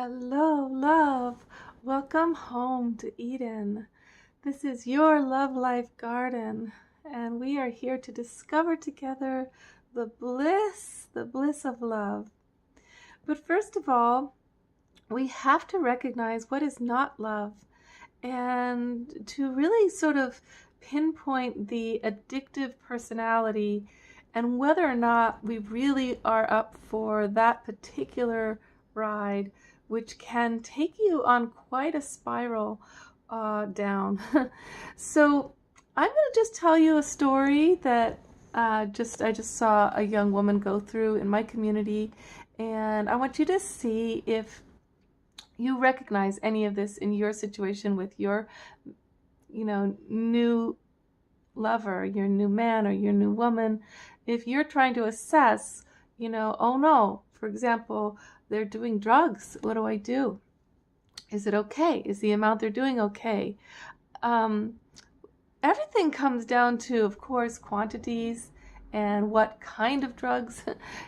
Hello, love. Welcome home to Eden. This is your love life garden, and we are here to discover together the bliss of love. But first of all, we have to recognize what is not love and to really sort of pinpoint the addictive personality and whether or not we really are up for that particular ride, which can take you on quite a spiral down. So I'm going to just tell you a story that I just saw a young woman go through in my community, and I want you to see if you recognize any of this in your situation with your, new lover, your new man or your new woman. If you're trying to assess, oh no, for example, they're doing drugs. What do I do? Is it okay? Is the amount they're doing okay? Everything comes down to, of course, quantities and what kind of drugs,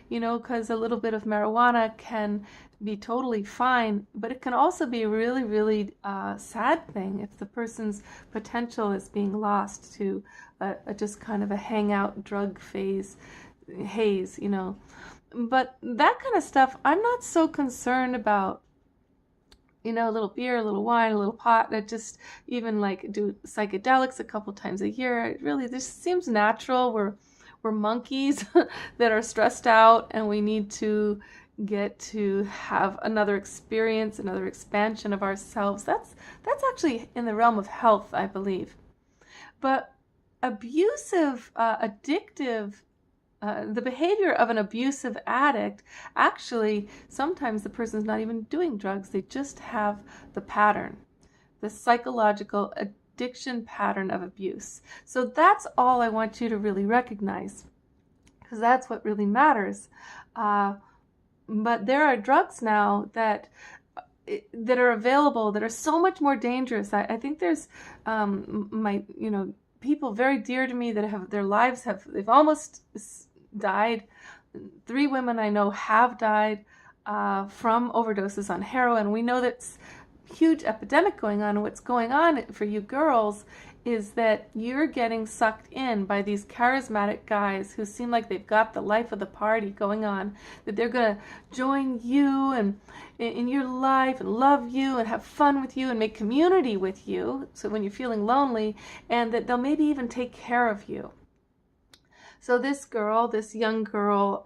because a little bit of marijuana can be totally fine, but it can also be a really, really sad thing if the person's potential is being lost to just kind of a hangout drug haze. But that kind of stuff, I'm not so concerned about. A little beer, a little wine, a little pot. That just even like do psychedelics a couple times a year. It really just seems natural. We're monkeys that are stressed out, and we need to get to have another experience, another expansion of ourselves. That's actually in the realm of health, I believe. But abusive, addictive, the behavior of an abusive addict, actually, sometimes the person's not even doing drugs. They just have the pattern, the psychological addiction pattern of abuse. So that's all I want you to really recognize, because that's what really matters. But there are drugs now that are available that are so much more dangerous. I think there's people very dear to me that have their lives they've almost died. 3 women I know have died from overdoses on heroin. We know that's huge epidemic going on, and what's going on for you girls is that you're getting sucked in by these charismatic guys who seem like they've got the life of the party going on, that they're going to join you and in your life and love you and have fun with you and make community with you, so when you're feeling lonely, and that they'll maybe even take care of you. So this young girl,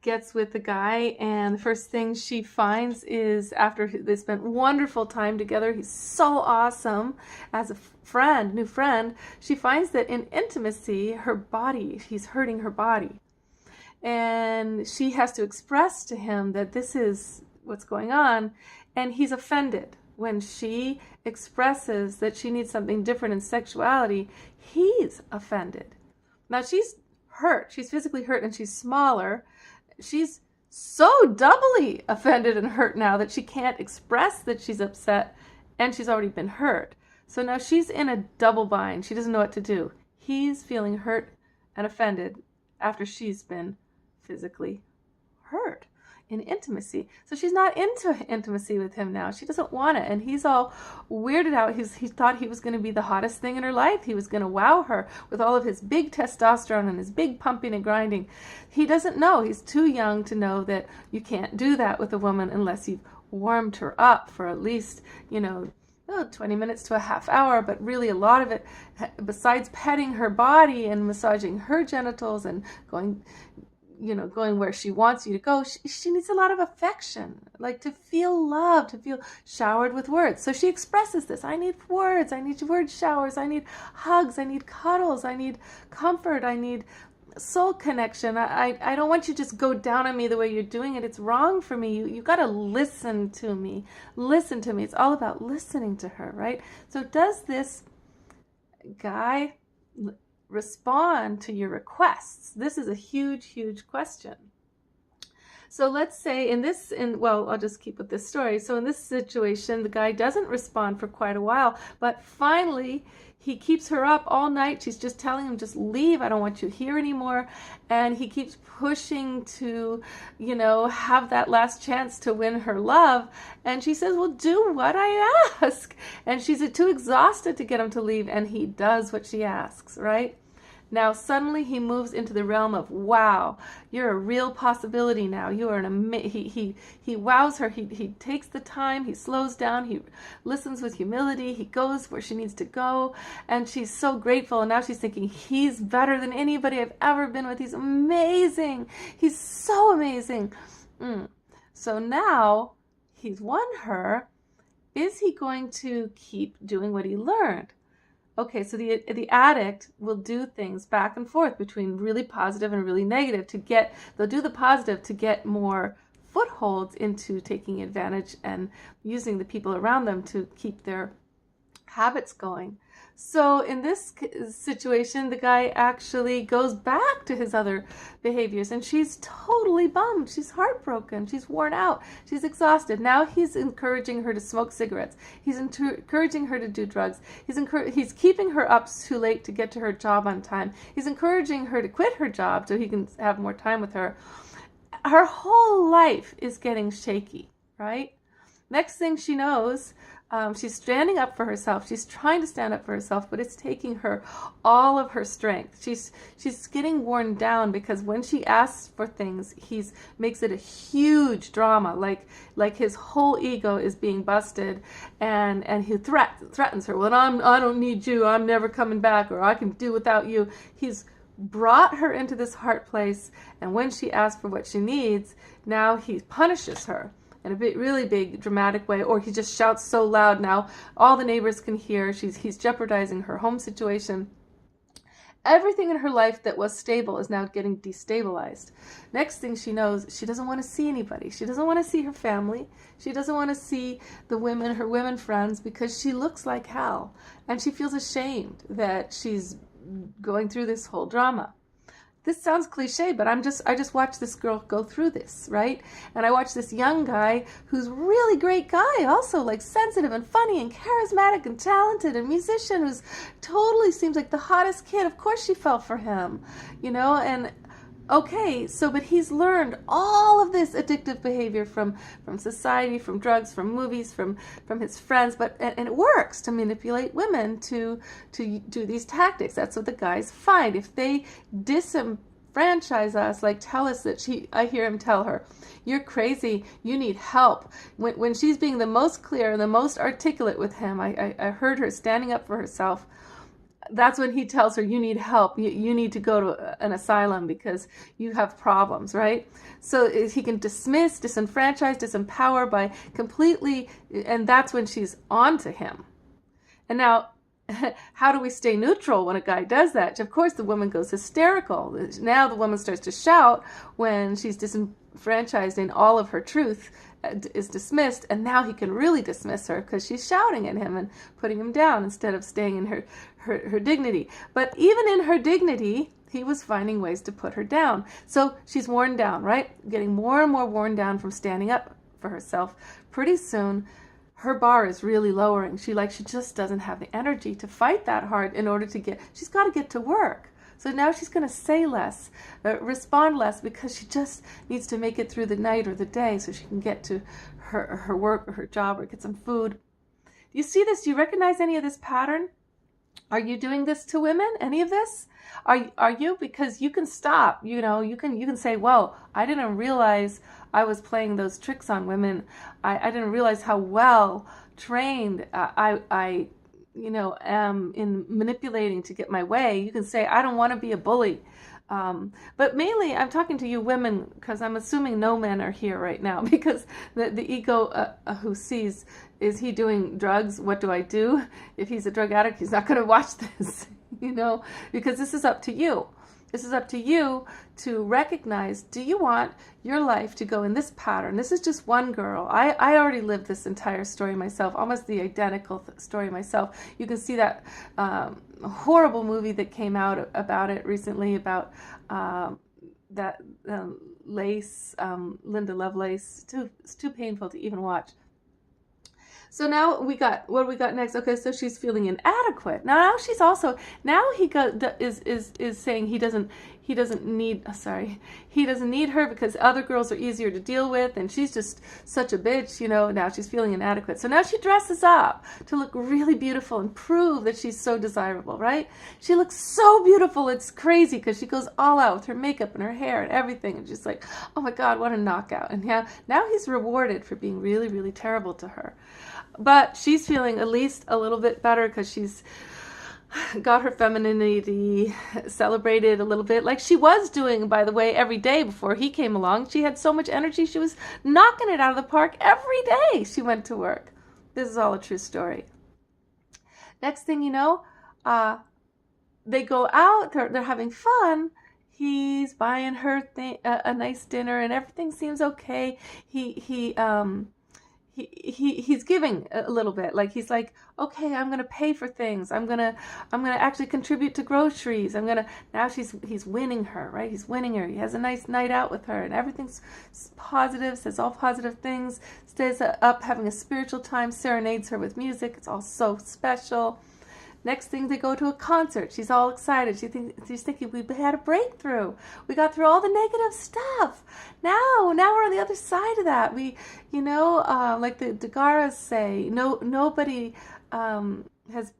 gets with the guy, and the first thing she finds is, after they spent wonderful time together, he's so awesome as a new friend, she finds that in intimacy, he's hurting her body. And she has to express to him that this is what's going on, and he's offended. When she expresses that she needs something different in sexuality, he's offended. Now she's hurt. She's physically hurt, and she's smaller. She's so doubly offended and hurt now that she can't express that she's upset, and she's already been hurt. So now she's in a double bind. She doesn't know what to do. He's feeling hurt and offended after she's been physically hurt in intimacy. So she's not into intimacy with him now. She doesn't want it, and he's all weirded out. He thought he was going to be the hottest thing in her life. He was going to wow her with all of his big testosterone and his big pumping and grinding. He doesn't know. He's too young to know that you can't do that with a woman unless you've warmed her up for at least 20 minutes to a half hour, but really a lot of it, besides petting her body and massaging her genitals and going where she wants you to go, she needs a lot of affection, like to feel loved, to feel showered with words. So she expresses this. I need words. I need word showers. I need hugs. I need cuddles. I need comfort. I need soul connection. I don't want you to just go down on me the way you're doing it. It's wrong for me. You got to listen to me. Listen to me. It's all about listening to her, right? So does this guy respond to your requests? This is a huge, huge question. So let's say well, I'll just keep with this story. So in this situation, the guy doesn't respond for quite a while, but finally he keeps her up all night. She's just telling him, just leave. I don't want you here anymore. And he keeps pushing to, have that last chance to win her love. And she says, well, do what I ask. And she's too exhausted to get him to leave. And he does what she asks, right? Now suddenly he moves into the realm of, wow, you're a real possibility now. You are he wows her. He takes the time, he slows down, he listens with humility, he goes where she needs to go, and she's so grateful. And now she's thinking, he's better than anybody I've ever been with. He's amazing. He's so amazing. So now he's won her. Is he going to keep doing what he learned? Okay, so the addict will do things back and forth between really positive and really negative they'll do the positive to get more footholds into taking advantage and using the people around them to keep their habits going. So in this situation, the guy actually goes back to his other behaviors, and she's totally bummed. She's heartbroken. She's worn out. She's exhausted. Now he's encouraging her to smoke cigarettes. He's encouraging her to do drugs. He's keeping her up too late to get to her job on time. He's encouraging her to quit her job so he can have more time with her. Her whole life is getting shaky, right? Next thing she knows, she's standing up for herself. She's trying to stand up for herself, but it's taking her all of her strength. She's getting worn down because when she asks for things, he makes it a huge drama, like his whole ego is being busted, and he threatens her. Well, I don't need you. I'm never coming back, or I can do without you. He's brought her into this hard place, and when she asks for what she needs, now he punishes her in a really big dramatic way, or he just shouts so loud now all the neighbors can hear. He's jeopardizing her home situation. Everything in her life that was stable is now getting destabilized. Next thing she knows, she doesn't want to see anybody. She doesn't want to see her family. She doesn't want to see her women friends, because she looks like hell, and she feels ashamed that she's going through this whole drama. This sounds cliche, but I just watched this girl go through this, right? And I watched this young guy who's a really great guy, also like sensitive and funny and charismatic and talented and musician, who's totally seems like the hottest kid. Of course she fell for him, and okay, but he's learned all of this addictive behavior from society, from drugs, from movies, from his friends, and it works to manipulate women to do these tactics. That's what the guys find. If they disenfranchise us, like tell us that I hear him tell her, you're crazy, you need help. When she's being the most clear and the most articulate with him, I heard her standing up for herself. That's when he tells her, you need help. You need to go to an asylum because you have problems, right? So he can dismiss, disenfranchise, disempower by completely, and that's when she's on to him. And now, how do we stay neutral when a guy does that? Of course, the woman goes hysterical. Now the woman starts to shout when she's disenfranchised and all of her truth is dismissed, and now he can really dismiss her because she's shouting at him and putting him down instead of staying in her dignity. But even in her dignity, he was finding ways to put her down. So she's worn down, right? Getting more and more worn down from standing up for herself. Pretty soon, her bar is really lowering. She just doesn't have the energy to fight that hard in order to she's got to get to work. So now she's going to say less, respond less, because she just needs to make it through the night or the day so she can get to her work or her job or get some food. Do you see this? Do you recognize any of this pattern? Are you doing this to women? Any of this? Are you? Because you can stop. You can say, well, I didn't realize I was playing those tricks on women. I didn't realize how well trained I am in manipulating to get my way. You can say, I don't want to be a bully. But mainly I'm talking to you women, because I'm assuming no men are here right now, because the ego who sees, is he doing drugs? What do I do? If he's a drug addict, he's not going to watch this, because this is up to you. This is up to you to recognize, do you want your life to go in this pattern? This is just one girl. I already lived this entire story myself, almost the identical story myself. You can see that horrible movie that came out about it recently, about that Lace, Linda Lovelace. It's too painful to even watch. So now what do we got next? Okay, so she's feeling inadequate. Now she's also, now is saying he doesn't need, he doesn't need her because other girls are easier to deal with, and she's just such a bitch, Now she's feeling inadequate. So now she dresses up to look really beautiful and prove that she's so desirable, right? She looks so beautiful, it's crazy, because she goes all out with her makeup and her hair and everything, and she's like, oh my God, what a knockout. And now he's rewarded for being really, really terrible to her. But she's feeling at least a little bit better because she's got her femininity celebrated a little bit, like she was doing, by the way, every day before he came along. She had so much energy, she was knocking it out of the park every day she went to work. This is all a true story. Next thing you know, they go out, they're having fun. He's buying her a nice dinner, and everything seems okay. He's giving a little bit, like he's like, okay, I'm gonna pay for things, I'm gonna actually contribute to groceries, now he's winning her, right? He's winning her. He has a nice night out with her, and everything's positive, says all positive things, stays up having a spiritual time, serenades her with music. It's all so special. Next thing, they go to a concert. She's all excited. She's thinking, we had a breakthrough. We got through all the negative stuff. Now we're on the other side of that. Like the Degaras say, nobody has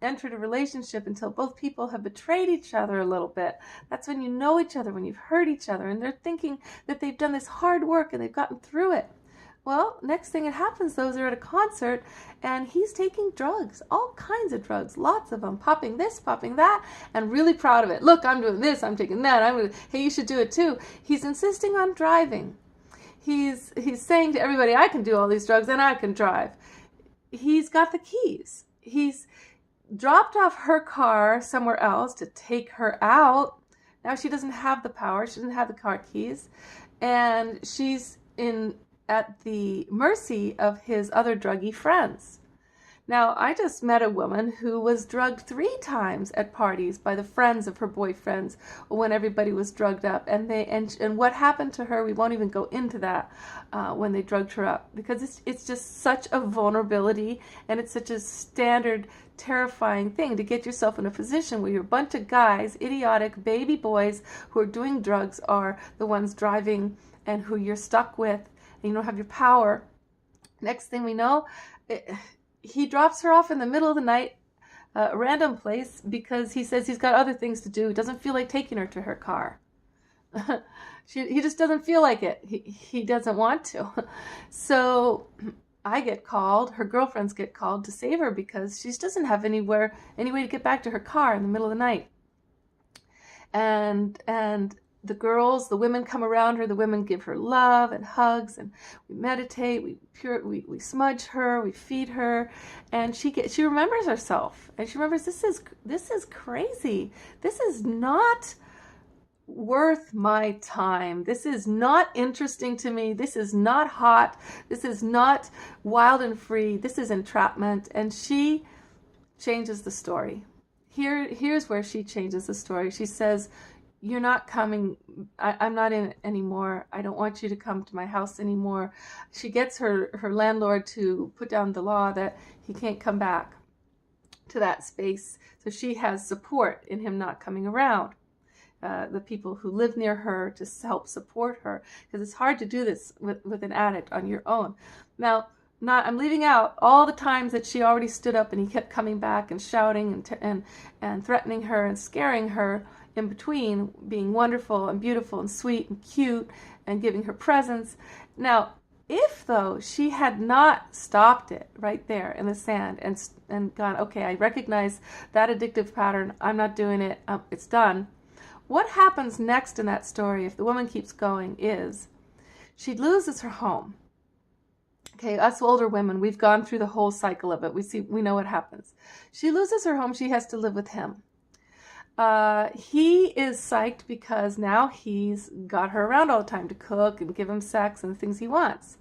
entered a relationship until both people have betrayed each other a little bit. That's when you know each other, when you've hurt each other, and they're thinking that they've done this hard work and they've gotten through it. Well, next thing that happens, though, is they're at a concert, and he's taking drugs, all kinds of drugs, lots of them, popping this, popping that, and really proud of it. Look, I'm doing this, I'm taking that, hey, you should do it too. He's insisting on driving. He's saying to everybody, I can do all these drugs, and I can drive. He's got the keys. He's dropped off her car somewhere else to take her out. Now she doesn't have the power, she doesn't have the car keys, and she's at the mercy of his other druggy friends. Now, I just met a woman who was drugged 3 times at parties by the friends of her boyfriends when everybody was drugged up. And what happened to her, we won't even go into that when they drugged her up, because it's just such a vulnerability, and it's such a standard, terrifying thing to get yourself in a position where you're a bunch of guys, idiotic baby boys who are doing drugs, are the ones driving, and who you're stuck with, and you don't have your power. Next thing we know, he drops her off in the middle of the night, a random place, because he says he's got other things to do. He doesn't feel like taking her to her car. He just doesn't feel like it. He doesn't want to. So I get called, her girlfriends get called to save her, because she doesn't have any way to get back to her car in the middle of the night. And the women come around her, the women give her love and hugs, and we meditate, we smudge her, we feed her, and she remembers herself, and she remembers, this is crazy. This is not worth my time. This is not interesting to me. This is not hot. This is not wild and free. This is entrapment. And she changes the story. Here's where she changes the story. She says, you're not coming, I'm not in it anymore. I don't want you to come to my house anymore. She gets her landlord to put down the law that he can't come back to that space. So she has support in him not coming around. The people who live near her to help support her, because it's hard to do this with an addict on your own. Now, I'm leaving out all the times that she already stood up and he kept coming back and shouting and threatening her and scaring her, in between being wonderful and beautiful and sweet and cute and giving her presents. Now, if though she had not stopped it right there in the sand and gone, okay, I recognize that addictive pattern, I'm not doing it, it's done. What happens next in that story, if the woman keeps going, is she loses her home. Okay, us older women, we've gone through the whole cycle of it. We know what happens. She loses her home. She has to live with him. He is psyched because now he's got her around all the time to cook and give him sex and the things he wants.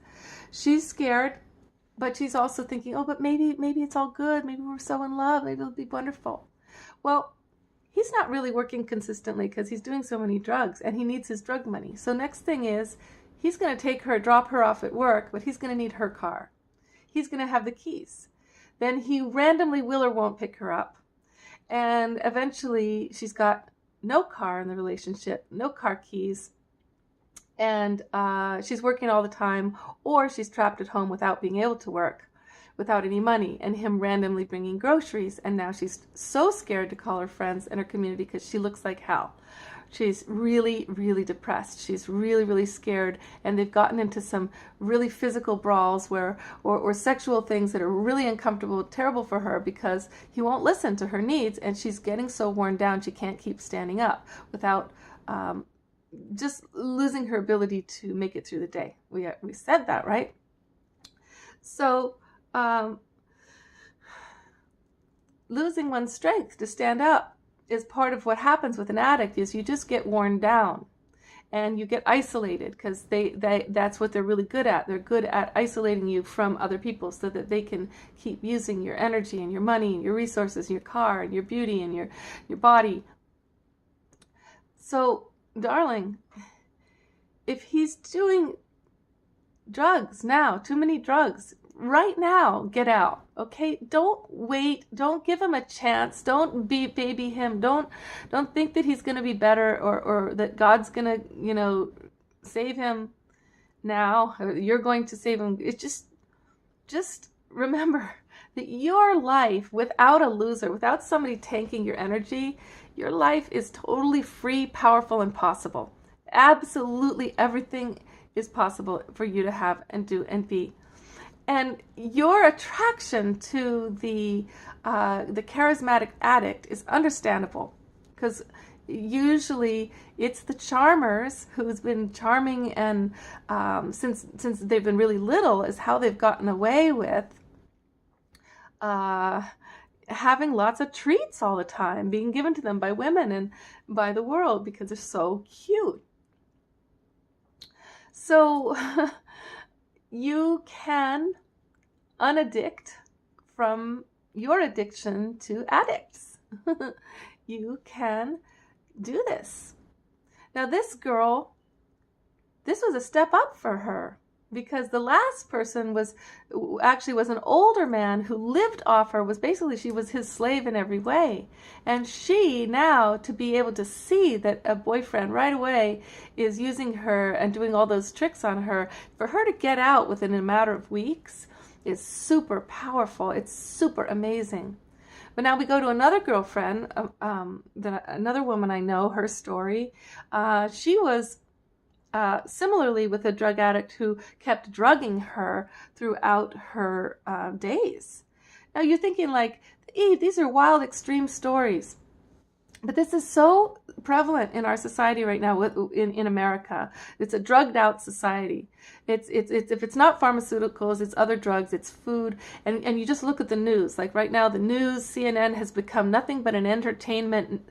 She's scared, but she's also thinking, oh, but maybe it's all good. Maybe we're so in love. Maybe it'll be wonderful. Well, he's not really working consistently because he's doing so many drugs and he needs his drug money. So next thing is he's going to take her, drop her off at work, but he's going to need her car. He's going to have the keys. Then he randomly will or won't pick her up. And eventually she's got no car in the relationship, no car keys. And she's working all the time, or she's trapped at home without being able to work, without any money, and him randomly bringing groceries. And now she's so scared to call her friends and her community because she looks like hell. She's really, really depressed. She's really, really scared. And they've gotten into some really physical brawls or sexual things that are really uncomfortable, terrible for her because he won't listen to her needs. And she's getting so worn down she can't keep standing up without just losing her ability to make it through the day. We said that, right? So losing one's strength to stand up is part of what happens with an addict. Is you just get worn down and you get isolated because that's what they're really good at. They're good at isolating you from other people so that they can keep using your energy and your money and your resources and your car and your beauty and your body. So darling, if he's doing drugs now, too many drugs, right now, get out, okay? Don't wait. Don't give him a chance. Don't baby him. Don't think that he's going to be better or that God's going to, save him now. Or you're going to save him. It's just remember that your life without a loser, without somebody tanking your energy, your life is totally free, powerful, and possible. Absolutely everything is possible for you to have and do and be. And your attraction to the charismatic addict is understandable because usually it's the charmers who's been charming and since they've been really little is how they've gotten away with having lots of treats all the time being given to them by women and by the world because they're so cute. So you can unaddict from your addiction to addicts. You can do this. Now this girl, this was a step up for her because the last person was an older man who lived off her, she was his slave in every way. And she now, to be able to see that a boyfriend right away is using her and doing all those tricks on her, for her to get out within a matter of weeks is super powerful. It's super amazing. But now we go to another girlfriend, another woman I know, her story. She was similarly with a drug addict who kept drugging her throughout her days. Now you're thinking like, Eve, these are wild, extreme stories. But this is so prevalent in our society right now in America. It's a drugged out society. It's if it's not pharmaceuticals, it's other drugs, it's food. And you just look at the news. Like right now, the news, CNN has become nothing but an entertainment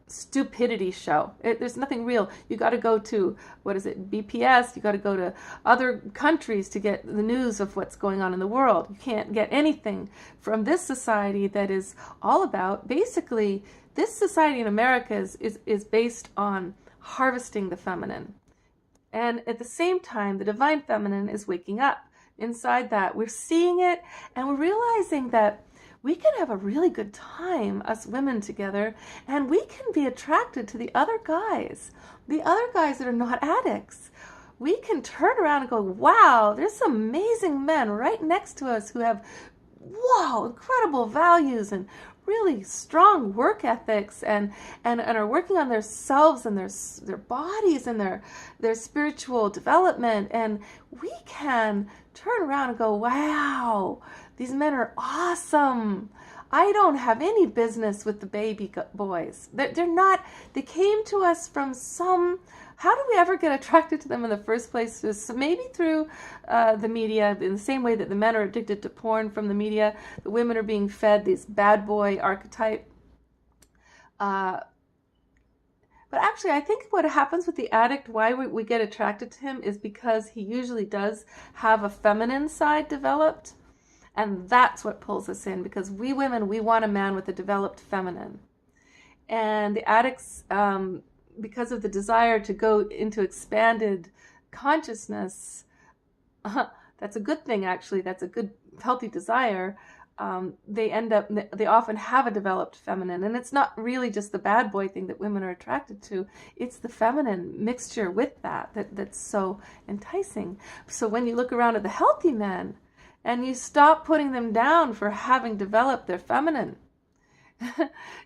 stupidity show. There's nothing real. You got to go to, BPS. You got to go to other countries to get the news of what's going on in the world. You can't get anything from this society that is all about basically. This society in America is based on harvesting the feminine. And at the same time, the divine feminine is waking up. Inside that, we're seeing it and we're realizing that we can have a really good time, us women together, and we can be attracted to the other guys that are not addicts. We can turn around and go, wow, there's some amazing men right next to us who have, incredible values and really strong work ethics and are working on themselves and their bodies and their spiritual development. And we can turn around and go, wow, these men are awesome. I don't have any business with the baby boys. They're not, they came to us from how do we ever get attracted to them in the first place? So maybe through the media, in the same way that the men are addicted to porn from the media, the women are being fed these bad boy archetype. But actually, I think what happens with the addict, why we get attracted to him, is because he usually does have a feminine side developed. And that's what pulls us in, because we women, we want a man with a developed feminine. And the addicts, because of the desire to go into expanded consciousness, that's a good thing, actually. That's a good, healthy desire. They often have a developed feminine. And it's not really just the bad boy thing that women are attracted to. It's the feminine mixture with that's so enticing. So when you look around at the healthy men and you stop putting them down for having developed their feminine,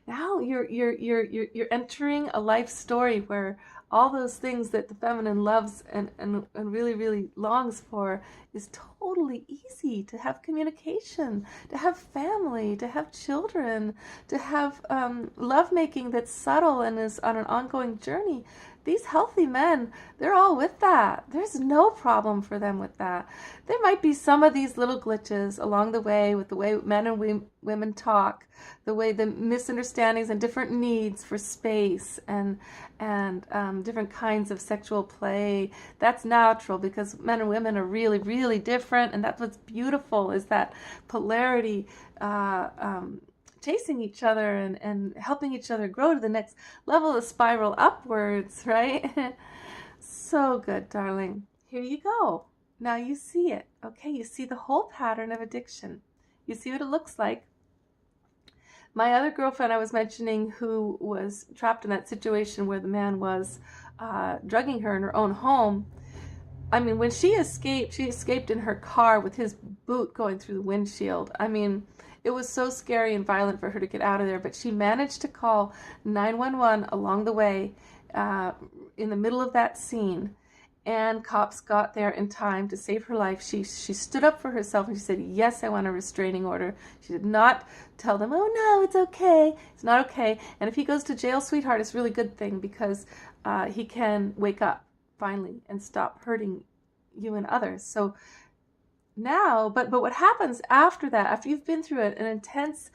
now you're entering a life story where all those things that the feminine loves and really, really longs for is totally easy. To have communication, to have family, to have children, to have lovemaking that's subtle and is on an ongoing journey. These healthy men, they're all with that. There's no problem for them with that. There might be some of these little glitches along the way with the way men and women talk, the way the misunderstandings and different needs for space and different kinds of sexual play. That's natural because men and women are really, really different, and that's what's beautiful, is that polarity, chasing each other and helping each other grow to the next level of spiral upwards, right? So good, darling. Here you go. Now you see it, okay? You see the whole pattern of addiction. You see what it looks like. My other girlfriend I was mentioning, who was trapped in that situation where the man was drugging her in her own home. I mean, when she escaped in her car with his boot going through the windshield. I mean, it was so scary and violent for her to get out of there, but she managed to call 911 along the way in the middle of that scene, and cops got there in time to save her life. She stood up for herself and she said, yes, I want a restraining order. She did not tell them, oh no, it's okay. It's not okay. And if he goes to jail, sweetheart, it's a really good thing, because he can wake up finally and stop hurting you and others. So now, but what happens after that, after you've been through an intense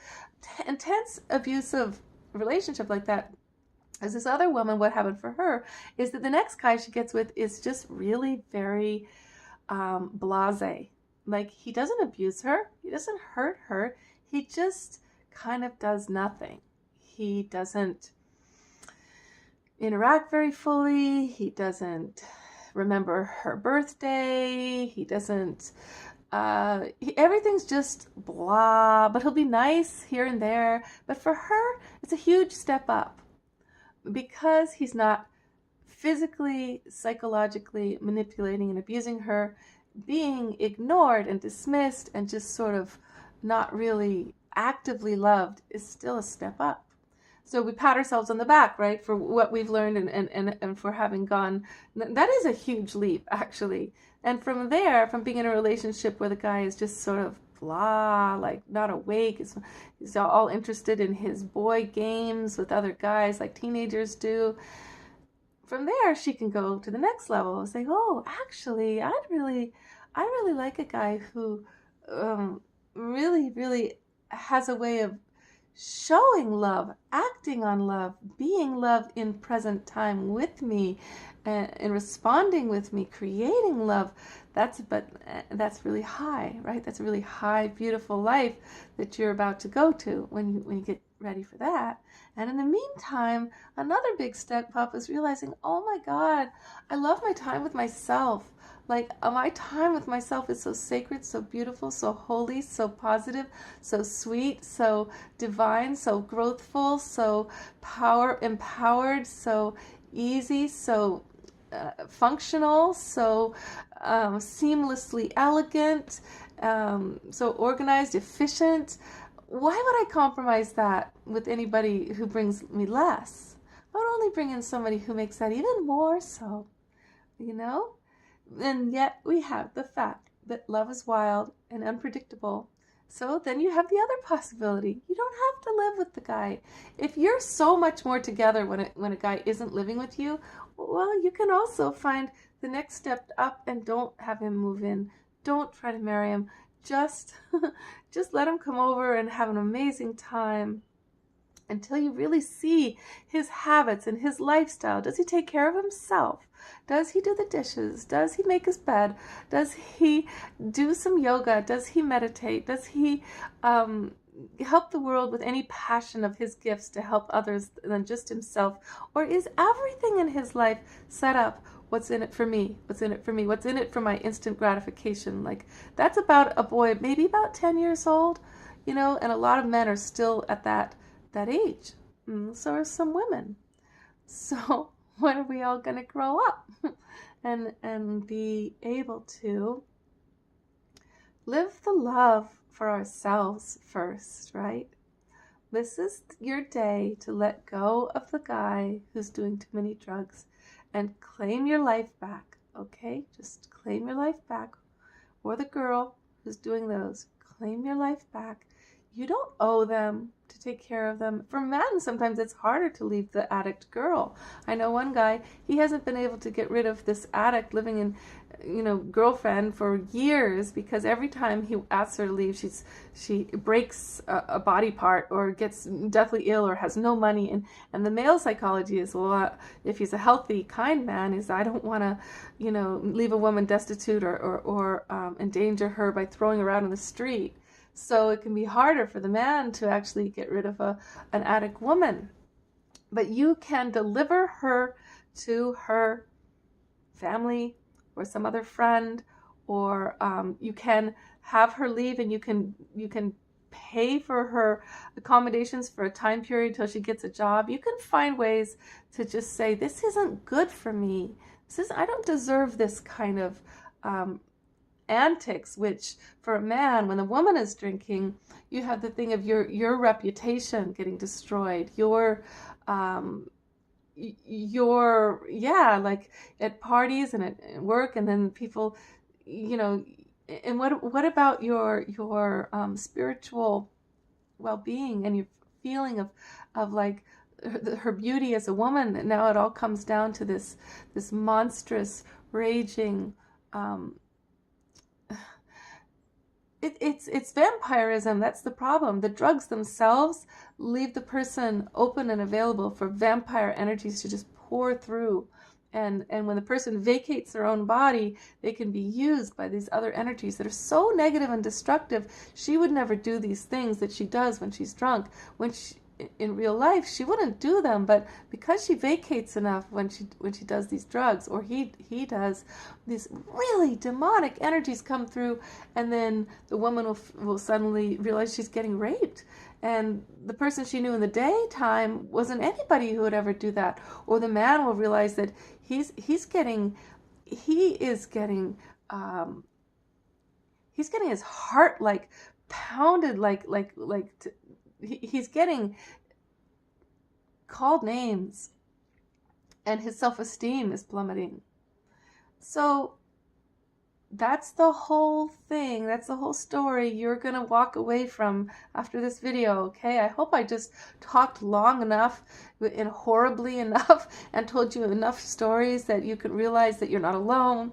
abusive relationship like that, as this other woman, what happened for her is that the next guy she gets with is just really very blasé. Like, he doesn't abuse her, he doesn't hurt her, he just kind of does nothing. He doesn't interact very fully, he doesn't remember her birthday, he doesn't everything's just blah, but he'll be nice here and there. But for her, it's a huge step up, because he's not physically, psychologically manipulating and abusing her. Being ignored and dismissed and just sort of not really actively loved is still a step up. So we pat ourselves on the back, right, for what we've learned and for having gone. That is a huge leap, actually. And from there, from being in a relationship where the guy is just sort of blah, like not awake, he's all interested in his boy games with other guys like teenagers do. From there, she can go to the next level and say, oh, actually, I'd really like a guy who really, really has a way of showing love, acting on love, being love in present time with me, and responding with me, creating love. That's really high, right? That's a really high, beautiful life that you're about to go to when you get ready for that. And in the meantime, another big step up is realizing, oh my God, I love my time with myself. Like, my time with myself is so sacred, so beautiful, so holy, so positive, so sweet, so divine, so growthful, so empowered, so easy, so functional, so seamlessly elegant, so organized, efficient. Why would I compromise that with anybody who brings me less? I would only bring in somebody who makes that even more so, you know? And yet we have the fact that love is wild and unpredictable. So then you have the other possibility. You don't have to live with the guy. If you're so much more together when a guy isn't living with you, well, you can also find the next step up and don't have him move in. Don't try to marry him. Just let him come over and have an amazing time until you really see his habits and his lifestyle. Does he take care of himself? Does he do the dishes? Does he make his bed? Does he do some yoga? Does he meditate? Does he help the world with any passion of his gifts to help others than just himself? Or is everything in his life set up? What's in it for me? What's in it for me? What's in it for my instant gratification? Like, that's about a boy, maybe about 10 years old, and a lot of men are still at that age. So are some women. So when are we all going to grow up and be able to live the love for ourselves first, right? This is your day to let go of the guy who's doing too many drugs and claim your life back, okay? Just claim your life back. Or the girl who's doing those, claim your life back. You don't owe them to take care of them. For men, sometimes it's harder to leave the addict girl. I know one guy, he hasn't been able to get rid of this addict living in, girlfriend for years, because every time he asks her to leave, she breaks a body part or gets deathly ill or has no money. And the male psychology is, well, if he's a healthy, kind man, is I don't want to, leave a woman destitute or endanger her by throwing her out on the street. So it can be harder for the man to actually get rid of an addict woman. But you can deliver her to her family or some other friend, or you can have her leave, and you can pay for her accommodations for a time period till she gets a job. You can find ways to just say, this isn't good for me. I don't deserve this kind of antics, which for a man, when the woman is drinking, you have the thing of your reputation getting destroyed, your like at parties and at work, and then people, and what about your spiritual well-being and your feeling of like her beauty as a woman? Now it all comes down to this monstrous raging it's vampirism. That's the problem. The drugs themselves leave the person open and available for vampire energies to just pour through. And when the person vacates their own body, they can be used by these other energies that are so negative and destructive. She would never do these things that she does when she's drunk. In real life, she wouldn't do them, but because she vacates enough when she does these drugs, or he does, these really demonic energies come through, and then the woman will suddenly realize she's getting raped, and the person she knew in the daytime wasn't anybody who would ever do that. Or the man will realize that he's getting his heart like pounded, he's getting called names, and his self-esteem is plummeting. So that's the whole thing. That's the whole story you're going to walk away from after this video, okay? I hope I just talked long enough and horribly enough and told you enough stories that you can realize that you're not alone,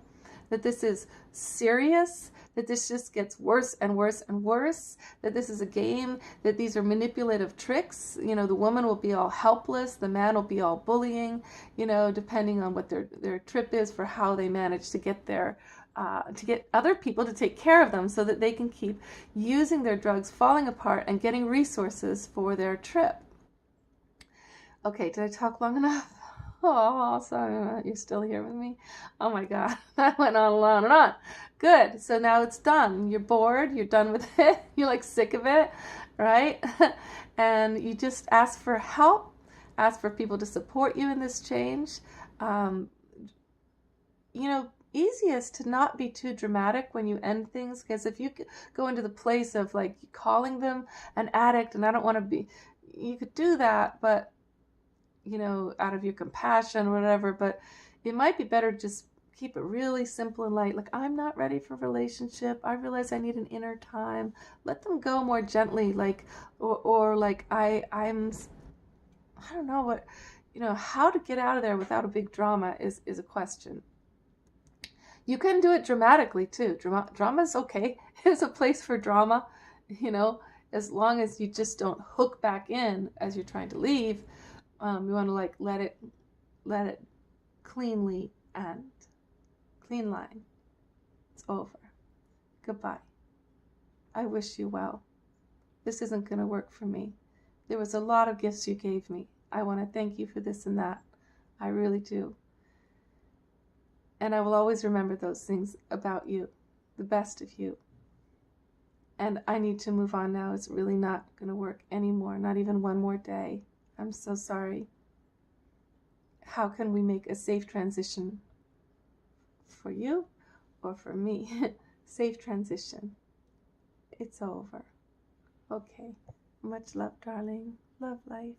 that this is serious, that this just gets worse and worse and worse, that this is a game, that these are manipulative tricks. The woman will be all helpless, the man will be all bullying, depending on what their trip is for how they manage to get there, to get other people to take care of them so that they can keep using their drugs, falling apart, and getting resources for their trip. Okay, did I talk long enough? Oh, sorry, you're still here with me. Oh my God, that went on and on. Good, so now it's done. You're bored, you're done with it, you're like sick of it, right? And you just ask for help, ask for people to support you in this change. Easiest to not be too dramatic when you end things, because if you go into the place of like calling them an addict, and I don't want to be, you could do that, but out of your compassion or whatever, but it might be better just keep it really simple and light. Like, I'm not ready for a relationship. I realize I need an inner time. Let them go more gently, like, or like I don't know what, how to get out of there without a big drama is a question. You can do it dramatically too. Drama is okay. There's a place for drama, as long as you just don't hook back in as you're trying to leave. You want to like let it cleanly end. Clean line. It's over. Goodbye. I wish you well. this isn't going to work for me. There was a lot of gifts you gave me. I want to thank you for this and that. I really do. And I will always remember those things about you, the best of you. And I need to move on now. It's really not going to work anymore, not even one more day. I'm so sorry. How can we make a safe transition for you or for me? Safe transition. It's over. Okay. Much love, darling. Love life.